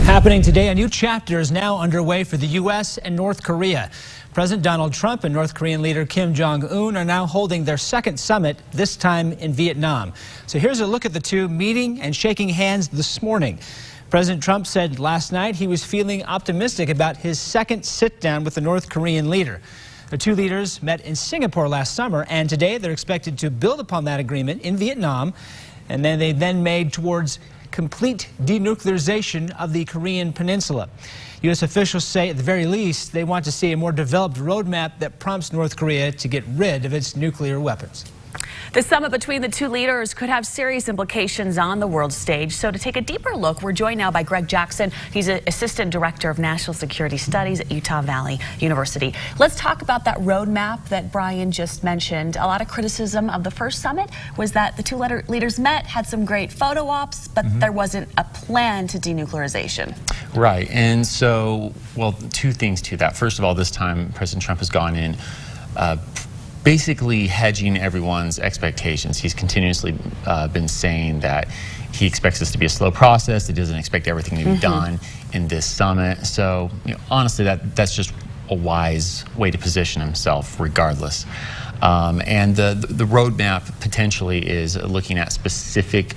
Happening today, a new chapter is now underway for the U.S. and North Korea. President Donald Trump and North Korean leader Kim Jong-un are now holding their second summit, this time in Vietnam. So here's a look at the two meeting and shaking hands this morning. President Trump said last night he was feeling optimistic about his second sit-down with the North Korean leader. The two leaders met in Singapore last summer, and today they're expected to build upon that agreement in Vietnam, and then they made towards complete denuclearization of the Korean peninsula. U.S. officials say at the very least they want to see a more developed roadmap that prompts North Korea to get rid of its nuclear weapons. The summit between the two leaders could have serious implications on the world stage. So to take a deeper look, we're joined now by Greg Jackson. He's an assistant director of national security studies at Utah Valley University. Let's talk about that roadmap that Brian just mentioned. A lot of criticism of the first summit was that the two leaders met, had some great photo ops, but there wasn't a plan to denuclearization. Right. And so, well, two things to that. First of all, this time President Trump has gone in basically hedging everyone's expectations. He's continuously been saying that he expects this to be a slow process. He doesn't expect everything to be done in this summit. So, honestly, that's just a wise way to position himself regardless. And the roadmap potentially is looking at specific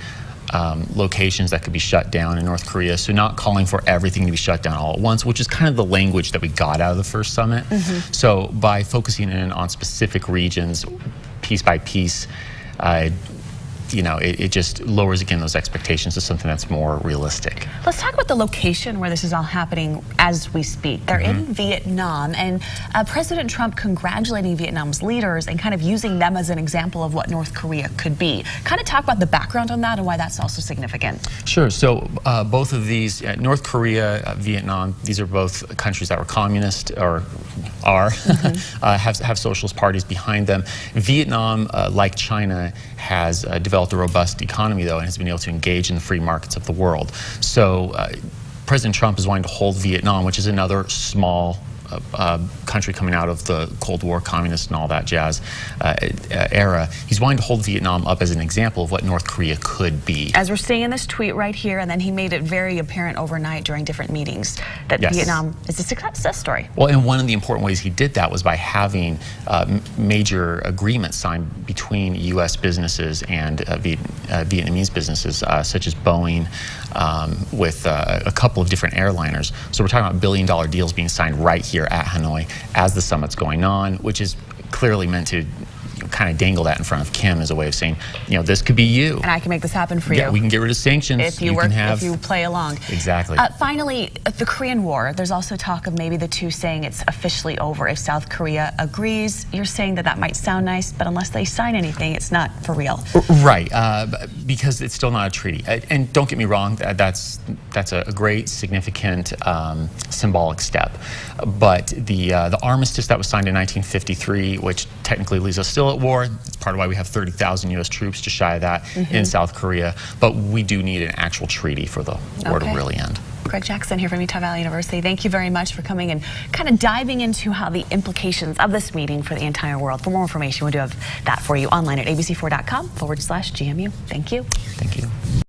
locations that could be shut down in North Korea. So not calling for everything to be shut down all at once, which is kind of the language that we got out of the first summit. So by focusing in on specific regions, piece by piece, it just lowers, again, those expectations to something that's more realistic. Let's talk about the location where this is all happening as we speak. They're in Vietnam, and President Trump congratulating Vietnam's leaders and kind of using them as an example of what North Korea could be. Kind of talk about the background on that and why that's also significant. Sure. So both of these, North Korea, Vietnam, these are both countries that were communist or are, have socialist parties behind them. Vietnam, like China, has developed a robust economy, though, and has been able to engage in the free markets of the world. So President Trump is wanting to hold Vietnam, which is another small country coming out of the Cold War, communist and all that jazz era. He's wanting to hold Vietnam up as an example of what North Korea could be. As we're seeing in this tweet right here, and then he made it very apparent overnight during different meetings that Vietnam is a success story. Well, and one of the important ways he did that was by having major agreements signed between U.S. businesses and Vietnamese businesses, such as Boeing, with a couple of different airliners. So we're talking about billion-dollar deals being signed right here at Hanoi as the summit's going on, which is clearly meant to kind of dangle that in front of Kim as a way of saying, this could be you. And I can make this happen for you. Yeah, we can get rid of sanctions. If if you play along. Exactly. Finally, the Korean War, there's also talk of maybe the two saying it's officially over if South Korea agrees. You're saying that might sound nice, but unless they sign anything, it's not for real. Right, because it's still not a treaty. And don't get me wrong, that's a great, significant, symbolic step. But the armistice that was signed in 1953, which technically leaves us still at war, it's part of why we have 30,000 U.S. troops, just shy of that, in South Korea. But we do need an actual treaty for the war to really end. Greg Jackson here from Utah Valley University. Thank you very much for coming and kind of diving into how the implications of this meeting for the entire world. For more information, we do have that for you online at abc4.com/GMU. Thank you. Thank you.